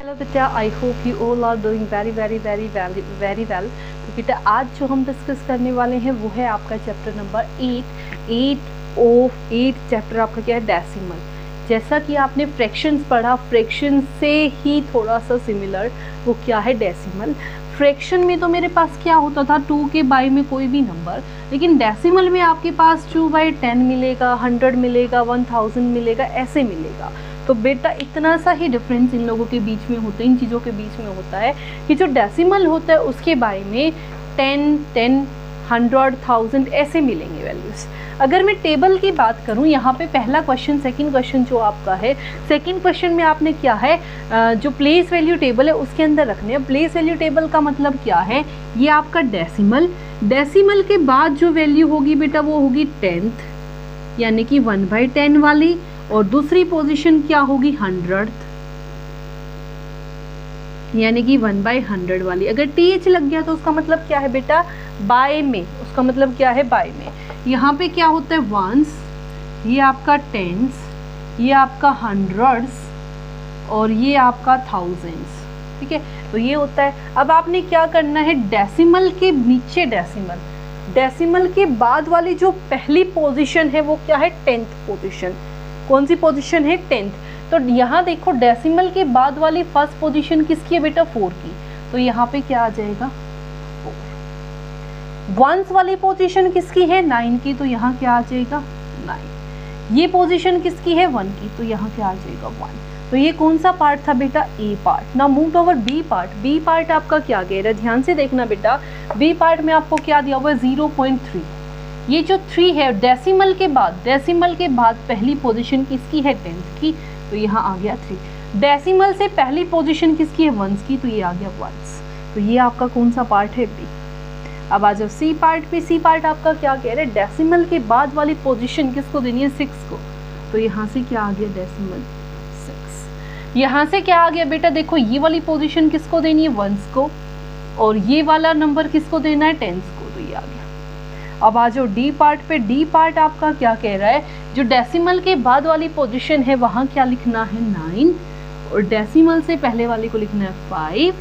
Hello बेटा, I hope you all are doing very very very very well. तो बेटा आज जो हम डिस्कस करने वाले हैं वो है आपका चैप्टर नंबर 8 चैप्टर आपका क्या है, डेसिमल। जैसा कि आपने फ्रैक्शंस पढ़ा, फ्रैक्शन से ही थोड़ा सा सिमिलर वो क्या है, डेसिमल। फ्रैक्शन में तो मेरे पास क्या होता था 2 के बाई में कोई भी नंबर, लेकिन डेसिमल में आपके पास 2/10 मिलेगा, 100 मिलेगा, 1000 मिलेगा, ऐसे मिलेगा। तो बेटा इतना सा ही डिफरेंस इन लोगों के बीच में होता है, इन चीज़ों के बीच में होता है कि जो डेसिमल होता है उसके बारे में 10, 100, 1000 ऐसे मिलेंगे वैल्यूज़। अगर मैं टेबल की बात करूं, यहाँ पे पहला क्वेश्चन, सेकंड क्वेश्चन जो आपका है, सेकंड क्वेश्चन में आपने क्या है, जो प्लेस वैल्यू टेबल है उसके अंदर रखने हैं। प्लेस वैल्यू टेबल का मतलब क्या है, ये आपका डेसिमल, डेसिमल के बाद जो वैल्यू होगी बेटा वो होगी 10th यानी कि 1/10 वाली, और दूसरी पोजीशन क्या होगी 100th यानी कि 1/100 वाली। अगर TH लग गया तो उसका मतलब क्या है बेटा, बाय में, उसका मतलब क्या है बाय में। यहाँ पे क्या होता है वंस, ये आपका टेंस, ये आपका हंड्रेड्स और ये आपका थाउजेंड्स, ठीक है। तो ये होता है। अब आपने क्या करना है, डेसिमल के नीचे डेसिमल, डेसिमल के बाद वाली जो पहली पोजीशन है वो क्या है, 10th पोजीशन। कौन सी पोजीशन है, 10th। तो यहाँ देखो डेसिमल के बाद वाली फर्स्ट पोजीशन किसकी है बेटा, 4 की। तो यहाँ पे क्या आ जाएगा 4। वंस वाली पोजीशन किसकी है, 9 की। तो यहाँ क्या आ जाएगा 9। ये पोजीशन किसकी है, 1 की। तो यहाँ क्या आ जाएगा 1। तो ये कौन सा पार्ट था बेटा, ए पार्ट। ना move over B part. B part आपका क्या कह रहा है, ध्यान से देखना बेटा। बी पार्ट में आपको क्या दिया हुआ है, 0.3। ये जो 3 है डेसिमल के बाद, डेसिमल के बाद पहली पोजीशन किसकी है, 10th की। तो यहाँ आ गया 3। डेसिमल से पहली पोजीशन किसकी है, 1s की। तो ये आ गया 1s। तो ये आपका कौन सा पार्ट है, बी। अब आ जाओ सी पार्ट पे। सी पार्ट आपका क्या कह रहे हैं, डेसिमल के बाद वाली पोजीशन किसको देनी है, 6 को। तो यहाँ से क्या आ गया, डेसिमल 6। यहाँ से क्या आ गया बेटा, देखो ये वाली पोजीशन किसको देनी है, 1s को, और ये वाला नंबर किसको देना है, 10s को। तो ये आ गया। अब आ जाओ डी पार्ट पे। डी पार्ट आपका क्या कह रहा है, जो डेसिमल के बाद वाली पोजीशन है वहाँ क्या लिखना है, 9, और डेसिमल से पहले वाली को लिखना है 5,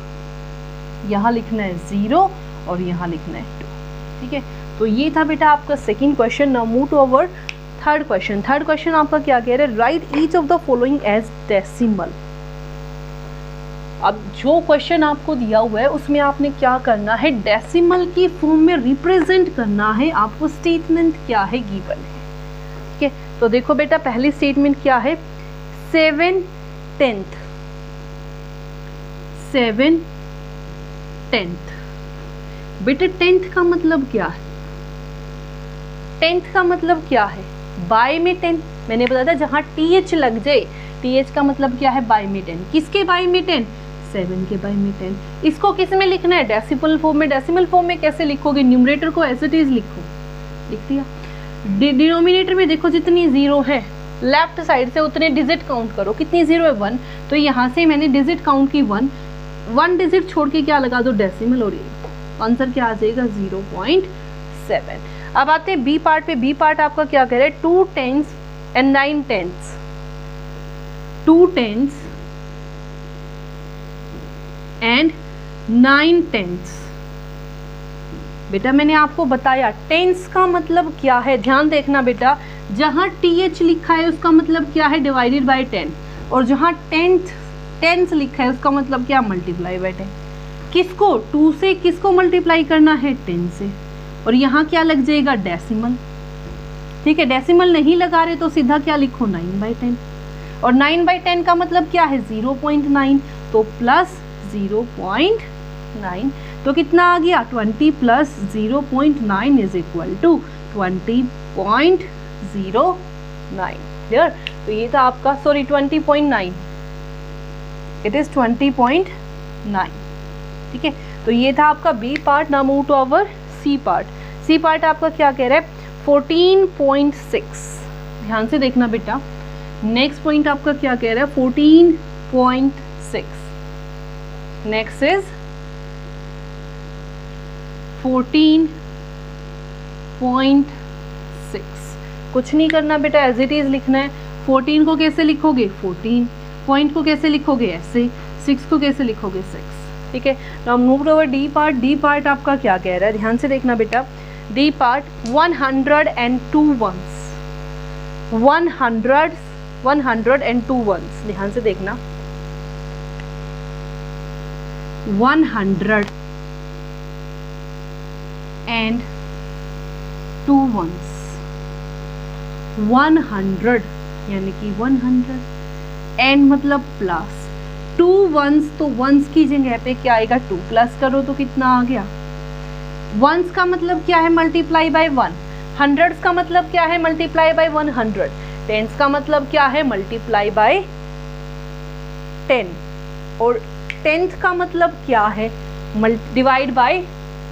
यहाँ लिखना है 0 और यहाँ लिखना है 2, ठीक है। तो ये था बेटा आपका second question. Now move to our third question. Third question आपका क्या कह रहा है, write each of the following as decimal. अब जो क्वेश्चन आपको दिया हुआ है उसमें आपने क्या करना है, डेसिमल की फॉर्म में रिप्रेजेंट करना है। आपको स्टेटमेंट क्या है, गिवन है, ठीक है। तो देखो बेटा पहली स्टेटमेंट क्या है, 7/10। 7/10 बेटा 10th का मतलब क्या है, 10th का मतलब क्या है, बाय में 10। मैंने बताया था जहां TH लग जाए, TH का मतलब क्या है, बाय में 10। किसके बाय में 10, 7 के बाय में 10। इसको किस में लिखना है, डेसिमल फॉर्म में। डेसिमल फॉर्म में कैसे लिखोगे, न्यूमरेटर को एज इट इज लिखो, लिख दिया। डिनोमिनेटर में देखो जितनी 0 है लेफ्ट साइड से उतने डिजिट काउंट करो, कितनी 0 है, 1। तो यहाँ से मैंने डिजिट काउंट की 1 डिजिट छोड़ के क्या लगा दो, डेसिमल, और आंसर क्या आ जाएगा 0.7। अब आते हैं बी पार्ट पे। बी पार्ट आपका क्या कह रहा है, 2 10s and 9 10s। 2 10s and 9 10s। बेटा मैंने आपको बताया टेंस का मतलब क्या है, ध्यान देखना बेटा। जहां TH लिखा है उसका मतलब क्या है, डिवाइडेड बाय 10, और जहां टेंस लिखा है उसका मतलब क्या, मल्टीप्लाई बाय 10। किसको, 2 से किसको मल्टीप्लाई करना है, 10 से, और यहाँ क्या लग जाएगा, डेसिमल, ठीक है। डेसिमल नहीं लगा रहे तो सीधा क्या लिखो, 9/10, और 9/10 का मतलब क्या है, 0.9, तो प्लस 0.9, तो कितना आ गया, 20 plus 0.9 is equal to 20.09। Clear. तो ये था आपका, सॉरी 20.9, इट इज 20.9, ठीक है। तो ये था आपका B part. Now move to our C part. C part आपका क्या कह रहा है, 14.6। ध्यान से देखना बेटा, नेक्स्ट पॉइंट आपका क्या कह रहा है, 14.6। Next is 14.6। कुछ नहीं करना बेटा, एज इट इज लिखना है। 14 को कैसे लिखोगे, 14, पॉइंट को कैसे लिखोगे, ऐसे। 6 को कैसे लिखोगे 6, ठीक है। Now move over D part. D part आपका क्या कह रहा है, ध्यान से देखना बेटा। डी पार्ट 102 वंस, 102 वंस, ध्यान से देखना। 102 वंस, 100 यानी कि 100 एंड मतलब प्लस 2 वंस, तो वंस की जगह पे क्या आएगा 2 प्लस करो तो कितना आ गया। वंस का मतलब क्या है, मल्टीप्लाई बाय 1। हंड्रेड्स का मतलब क्या है, मल्टीप्लाई बाय 100। टेंस का मतलब क्या है, मल्टीप्लाई बाय 10। और टेंथ का मतलब क्या है, डिवाइड बाय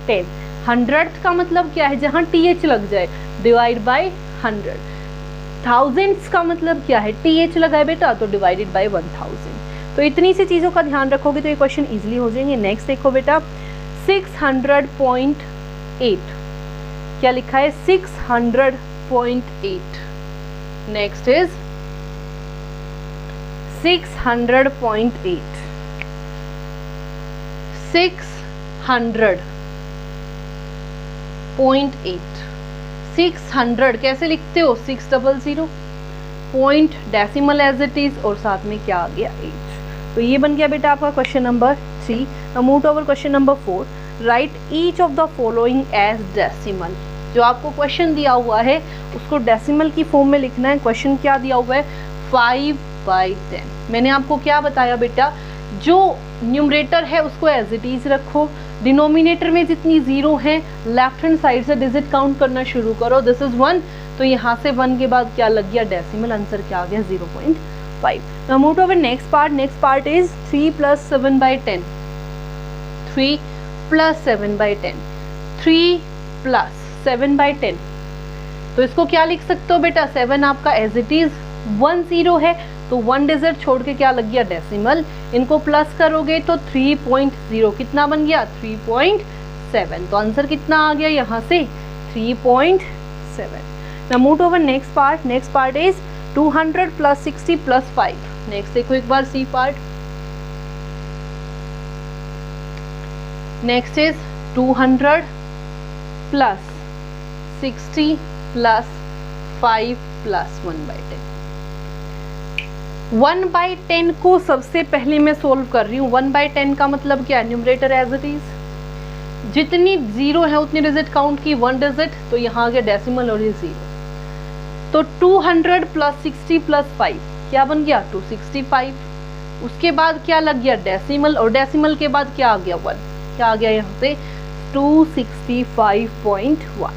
10। हंड्रेड का मतलब क्या है, जहां th लग जाए, डिवाइड बाय 100। थाउजेंड्स का मतलब क्या है, th लगा है बेटा तो डिवाइडेड बाय 1000। तो इतनी सी चीज़ों का ध्यान रखोगे तो ये क्वेश्चन इजीली हो जाएंगे। नेक्स्ट देखो बेटा 600.8, क्या लिखा है 600.8। नेक्स्ट इज 600.8, 600.8, 600 कैसे लिखते हो, 600 point decimal as it is और साथ में क्या आ गया 8। तो ये बन गया बेटा आपका question number 3। Now move over question number 4। Write each of the following as decimal. जो आपको क्वेश्चन दिया हुआ है उसको डेसिमल की फॉर्म में लिखना है। क्वेश्चन क्या दिया हुआ है, 5/10। मैंने आपको क्या बताया बेटा, जो न्यूमरेटर है उसको एज इट इज रखो, डिनोमिनेटर में जितनी जीरो है लेफ्ट हैंड साइड से डिजिट काउंट करना शुरू करो। दिस इज 1, तो यहाँ से 1 के बाद क्या लग गया डेसिमल, आंसर क्या आ गया 0.5। Now move over next part. Next part is 3 + 7/10, 3 + 7/10, 3 + 7/10। तो इसको क्या लिख सकते हो बेटा, 7 आपका एज इट इज 1 0 है तो 1 डिजिट छोड़ के क्या लग गया डेसिमल। इनको प्लस करोगे तो 3.0 कितना बन गया 3.7। तो आंसर कितना आ गया यहाँ से 3.7। Now move over next part. Next part is 200 + 60 + 5। Next देखो एक बार सी पार्ट। Next is 200 + 60 + 5 + 1/10। 1/10 को सबसे पहले मैं सोल्व कर रही हूँ। 1/10 का मतलब क्या है, न्यूमरेटर एज इट इज, जितनी जीरो है उतनी डिजिट काउंट की 1 डिजिट, तो यहाँ आ गया डेसिमल और ये 0। तो 200 + 60 + 5 क्या बन गया 265। उसके बाद क्या लग गया डेसिमल, और डेसिमल के बाद क्या आ गया 1, क्या आ गया यहाँ से 265.1।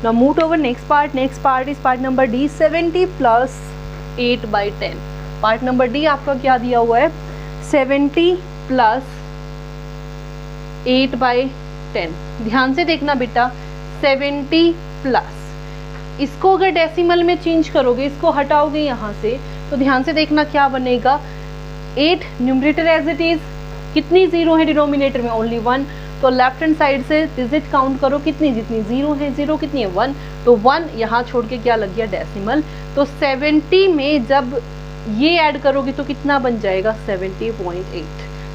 Now move over next part. Next part is part number D, 70 + 8/10। Part number D आपका क्या दिया हुआ है, 70 + 8/10। ध्यान से देखना बेटा, 70 प्लस, इसको अगर डेसिमल में चेंज करोगे, इसको हटाओगे यहाँ से, तो ध्यान से देखना क्या बनेगा, 8 न्यूमरेटर एज इट इज, कितनी जीरो है डिनोमिनेटर में, ओनली 1। तो लेफ्ट हैंड साइड से डिजिट काउंट करो, कितनी, जितनी जीरो है, जीरो कितनी है 1, तो 1 यहाँ छोड़ के क्या लग गया डेसिमल। तो 70 में जब ये ऐड करोगे तो कितना बन जाएगा 70.8,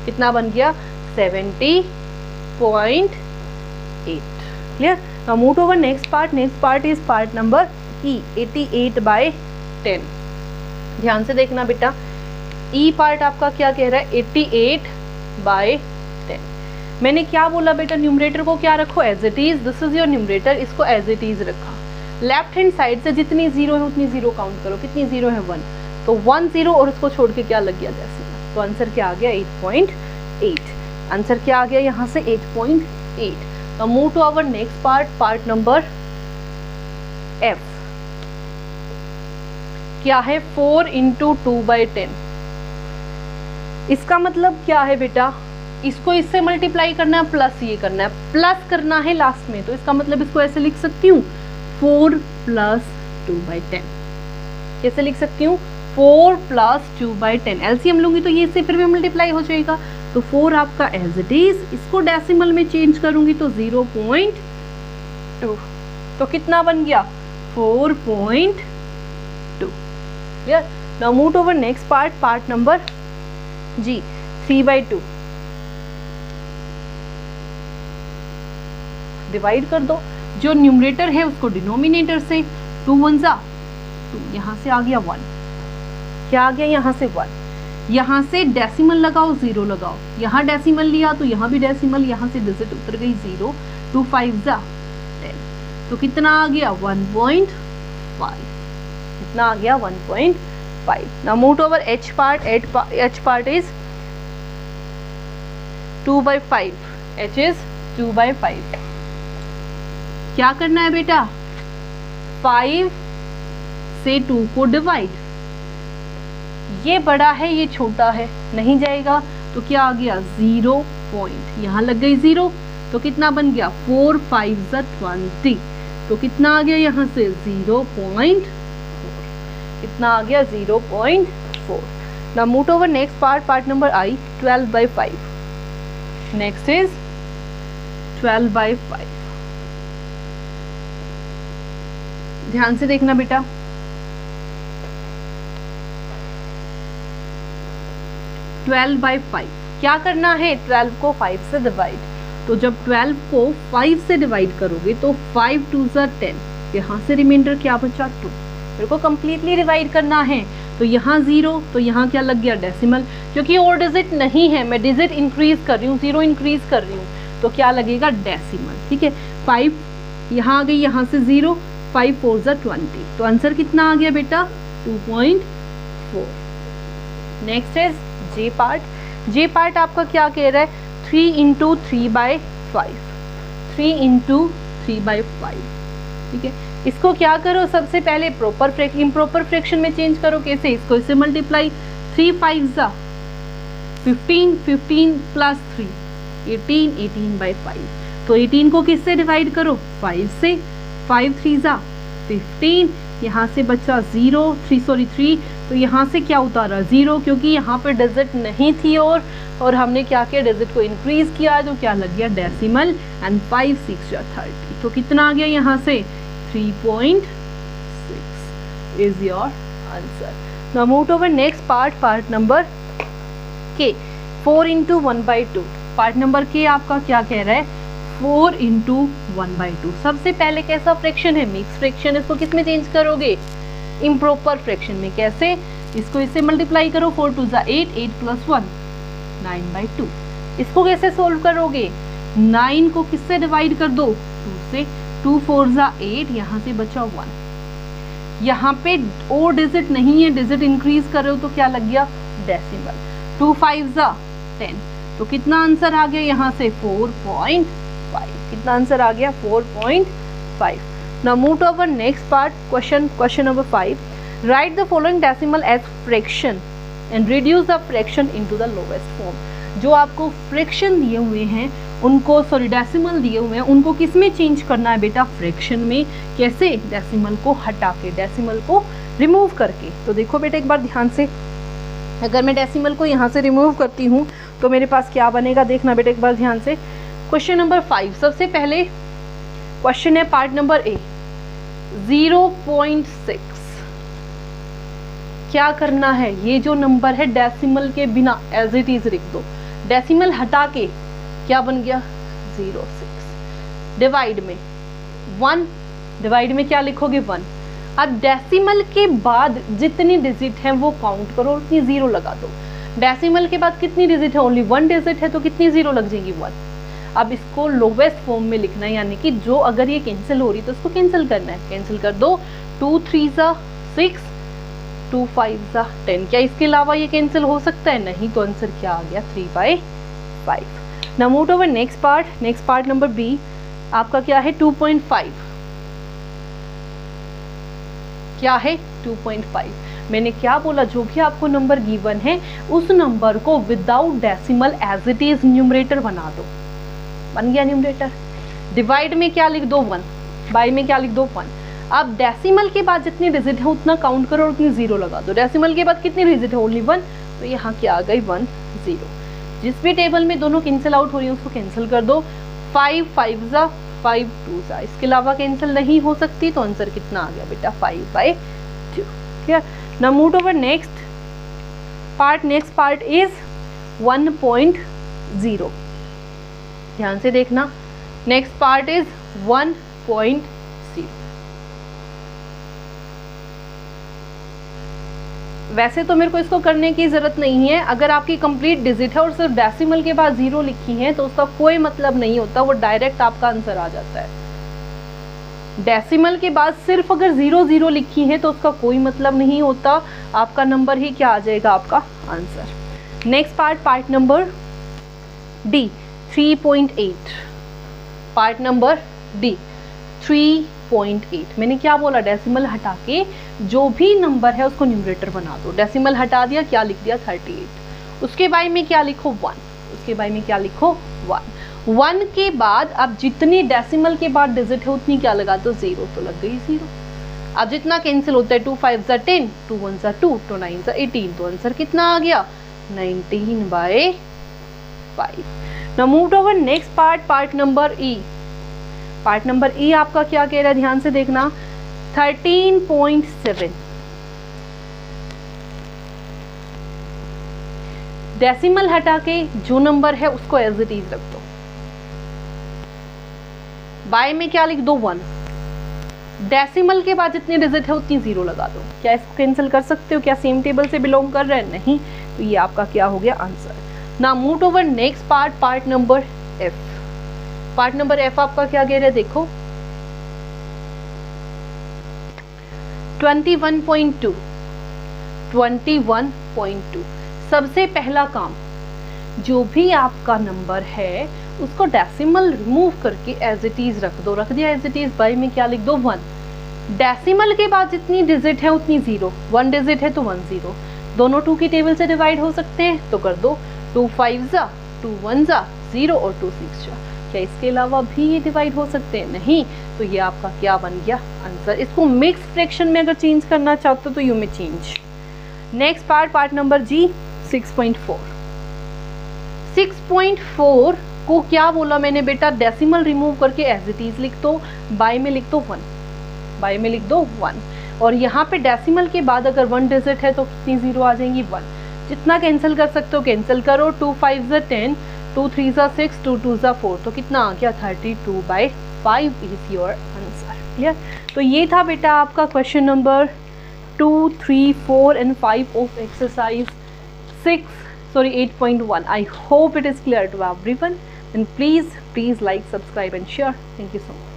कितना बन गया 70.8। Clear. Now move over next part. Next part is part number ई, 88/10। ध्यान से देखना बेटा, ई पार्ट आपका क्या कह रहा है 88/10। मैंने क्या बोला बेटा, न्यूमरेटर को क्या रखो as it is, this is your numerator, इसको एज इट इज रखा। लेफ्ट हैंड साइड से जितनी जीरो है उतनी जीरो काउंट करो, कितनी जीरो है 1, तो 1 0 और उसको छोड़ के क्या लग गया डेसिमल, तो आंसर क्या आ गया 8.8। आंसर क्या आ गया यहाँ से 8.8। Now move to our next part, part number F. क्या है 4 × 2/10। इसका मतलब क्या है बेटा, इसको इससे मल्टीप्लाई करना है, प्लस ये करना है, प्लस करना है लास्ट में, तो इसका मतलब इसको ऐसे लिख सकती हूँ 4 + 2/10। कैसे लिख सकती हूँ 4 + 2/10। एलसीएम लूंगी तो ये इससे फिर भी मल्टीप्लाई हो जाएगा, तो 4 आपका एज इट इज, इसको डेसिमल में चेंज करूंगी तो 0.2, तो कितना बन गया 4.2। Clear. Now move over next part, part number G, 3/2 divide कर दो, जो न्यूमरेटर है उसको डिनोमिनेटर से, 2 1 जा 2, यहाँ से आ गया 1, क्या आ गया यहाँ से 1, यहाँ से डेसिमल लगाओ 0 लगाओ, यहाँ डेसिमल लिया तो यहाँ भी डेसिमल, यहाँ से डिजिट उतर गई 0, 2 5 जा 10, तो कितना आ गया 1.5, कितना आ गया 1.5. Now move to our h part. H part is 2/5. h is 2/5. क्या करना है बेटा, 5 से 2 को डिवाइड, ये बड़ा है ये छोटा है, नहीं जाएगा तो क्या आ गया 0 पॉइंट, यहाँ लग गई 0 तो कितना बन गया 4 5 20, तो कितना आ गया यहाँ से 0.4, कितना आ गया 0.4. Now move to our next part number I, 12/5. Next is 12/5. ध्यान से देखना बेटा, 12/5 क्या करना है, 12 को 5 से डिवाइड, तो जब 12 को 5 से डिवाइड करोगे तो 5 2 10, यहाँ से रिमाइंडर क्या बचा 2, मेरे को कंप्लीटली डिवाइड करना है, तो यहाँ 0, तो यहाँ क्या लग गया डेसिमल, क्योंकि और डिजिट नहीं है, मैं डिजिट इंक्रीज कर रही हूँ, 0 इंक्रीज कर रही हूँ, तो क्या लगेगा डेसिमल. ठीक है, 5 यहाँ आ गई, यहाँ से 0, 5 4 20, तो आंसर कितना आ गया बेटा 2.4. Next is J part. J part आपका क्या कह रहा है, 3 × 3/5, 3 × 3/5. ठीक है, इसको क्या करो, सबसे पहले इम्प्रॉपर फ्रैक्शन में चेंज करो. कैसे, इसको इससे मल्टीप्लाई, 3 5 जा 15, 15 प्लस 3 18, 18/5, तो 18 को किससे डिवाइड करो 5 से, 5 3 जा 15, यहाँ से बचा 3, तो यहाँ से क्या उतारा 0, क्योंकि यहाँ पर डिजिट नहीं थी और हमने क्या किया, डिजिट को इंक्रीज किया, तो क्या लग गया डेसिमल, एंड 5 6 30, तो कितना आ गया यहाँ से 3.6 is your answer. Now move to our next part number K, 4 × 1/2. Part number K आपका क्या कह रहा है, 4 × 1/2. सबसे पहले कैसा फ्रैक्शन है, मिक्स फ्रैक्शन, इसको किस में चेंज करोगे, इम्प्रॉपर फ्रैक्शन में. कैसे, इसको इससे मल्टीप्लाई करो, 4 2 8, 8 + 1 9/2. इसको कैसे सोल्व करोगे, 9 को किससे डिवाइड कर दो 2 से, 2 4 8, यहाँ से बचा 1, यहाँ पे और डिजिट नहीं है, डिजिट इंक्रीज कर रहे हो तो क्या लग गया डेसिमल, 2 5 10, तो कितना आंसर आ गया यहाँ से 4.5, कितना आंसर आ गया 4.5. Now move to our next part, question number 5. Write the following decimal as fraction and reduce the fraction into the lowest form. जो आपको फ्रैक्शन दिए हुए हैं उनको, डेसिमल दिए हुए हैं उनको किस में चेंज करना है बेटा, फ्रैक्शन में. कैसे, डेसिमल को हटा के, डेसिमल को रिमूव करके. तो देखो बेटा एक बार ध्यान से, अगर मैं डेसिमल को यहाँ से रिमूव करती हूँ तो मेरे पास क्या बनेगा, देखना बेटा एक बार ध्यान से. क्वेश्चन नंबर 5, सबसे पहले क्वेश्चन है पार्ट नंबर ए, 0.6. क्या करना है, ये जो नंबर है डेसिमल के बिना एज इट इज लिख दो, डेसिमल हटा के क्या बन गया 0.6. डिवाइड में 1, डिवाइड में क्या लिखोगे 1. अब डेसिमल के बाद जितनी डिजिट हैं वो काउंट करो, उतनी 0 लगा दो. डेसिमल के बाद कितनी डिजिट है, ओनली 1 डिजिट है, तो कितनी 0 लग जाएंगी 1. अब इसको लोवेस्ट फॉर्म में लिखना है, यानी कि जो अगर ये कैंसिल हो रही तो उसको कैंसिल करना है. कैंसिल कर दो, 2 3 6, 2 5 10. क्या इसके अलावा ये कैंसिल हो सकता है, नहीं, तो आंसर क्या आ गया 3/5. Now move to our next part number B, आपका क्या है 2.5. क्या है 2.5. मैंने क्या बोला, जो भी आपको नंबर गिवन है उस नंबर को without decimal as it is numerator बना दो. बन गया न्यूमरेटर. डिवाइड में क्या लिख दो 1, बाई में क्या लिख दो 1. अब डेसिमल के बाद जितनी डिजिट है उतना काउंट करो और उतनी 0 लगा दो. डेसिमल के बाद कितनी डिजिट है, ओनली 1, तो यहाँ क्या आ गई 1 0. जिस भी टेबल में दोनों कैंसिल आउट हो रही है उसको कैंसिल कर दो. 5 5 5 2 इसके अलावा कैंसिल नहीं हो सकती, तो आंसर कितना आ गया बेटा 5/2. Clear. Now move to our next part is 1.0। ध्यान से देखना, नेक्स्ट पार्ट इज 1.0। वैसे तो मेरे को इसको करने की ज़रूरत नहीं है, अगर आपकी कंप्लीट डिजिट है और सिर्फ डेसिमल के बाद 0 लिखी है तो उसका कोई मतलब नहीं होता, वो डायरेक्ट आपका आंसर आ जाता है। डेसिमल के बाद सिर्फ अगर 0 लिखी है तो उसका कोई मतलब नहीं होता, आपका नंबर ही क्या आ जाएगा, आपका answer. Next part number D 3.8। Part number D 3.8। मैंने क्या बोला, डेसिमल हटा के जो भी नंबर है उसको न्यूमरेटर बना दो। डेसिमल हटा दिया, क्या लिख दिया 38। उसके बाई में क्या लिखो 1। उसके बाई में क्या लिखो 1। 1 के बाद अब जितनी डेसिमल के बाद डिजिट है उतनी क्या लगा दो 0, तो लग गई 0। अब जितना कैंसिल होता है 2 5 ज़ा 10, 2 1 ज़ा 2, 2 9 ज़ा 18, तो आंसर कितना आ गया 19/5। Now move over next part number ई। पार्ट नंबर ई आपका क्या कह रहा है, ध्यान से देखना, 13.7। डेसिमल हटा के जो नंबर है उसको एज इट इज रख दो। बाय में क्या लिख दो 1। डेसिमल के बाद जितनी डिजिट है उतनी 0 लगा दो। क्या इसको कैंसिल कर सकते हो, क्या सेम टेबल से बिलोंग कर रहे हैं, नहीं, तो ये आपका क्या हो गया answer. Now move over next part number F. Part number F आपका क्या कह रहा है, देखो 21.2। 21.2। सबसे पहला काम, जो भी आपका नंबर है उसको डेसिमल रिमूव करके एज इट इज रख दो। रख दिया एज इट इज, बाई में क्या लिख दो 1। डेसिमल के बाद जितनी डिजिट है उतनी 0। 1 डिजिट है तो 1 0। दोनों 2 की टेबल से डिवाइड हो सकते हैं तो कर दो। 2 5 ज़ा 2 1 ज़ा 0 और 2 6 ज़ा। क्या इसके अलावा भी ये डिवाइड हो सकते हैं, नहीं, तो ये आपका क्या बन गया आंसर। इसको मिक्स फ्रैक्शन में अगर चेंज करना चाहते हो तो यू में चेंज। नेक्स्ट पार्ट नंबर जी 6.4। 6.4 को क्या बोला मैंने बेटा, डेसिमल रिमूव करके एज इट इज लिख दो। बाय में लिख दो 1। बाय में लिख दो 1। और यहाँ पे डेसिमल के बाद अगर 1 डिजिट है तो कितनी 0 आ जाएंगी 1। जितना कैंसिल कर सकते हो कैंसिल करो। 2 5 ज़ा 10, 2 3 ज़ा 6, 2 2 ज़ा 4, तो कितना आ गया 32/5 इज योर आंसर। क्लियर। तो ये था बेटा आपका question number 2, 3, 4 and 5 of exercise 8.1. I hope it is clear to everyone, and please like, subscribe and share. Thank you so much.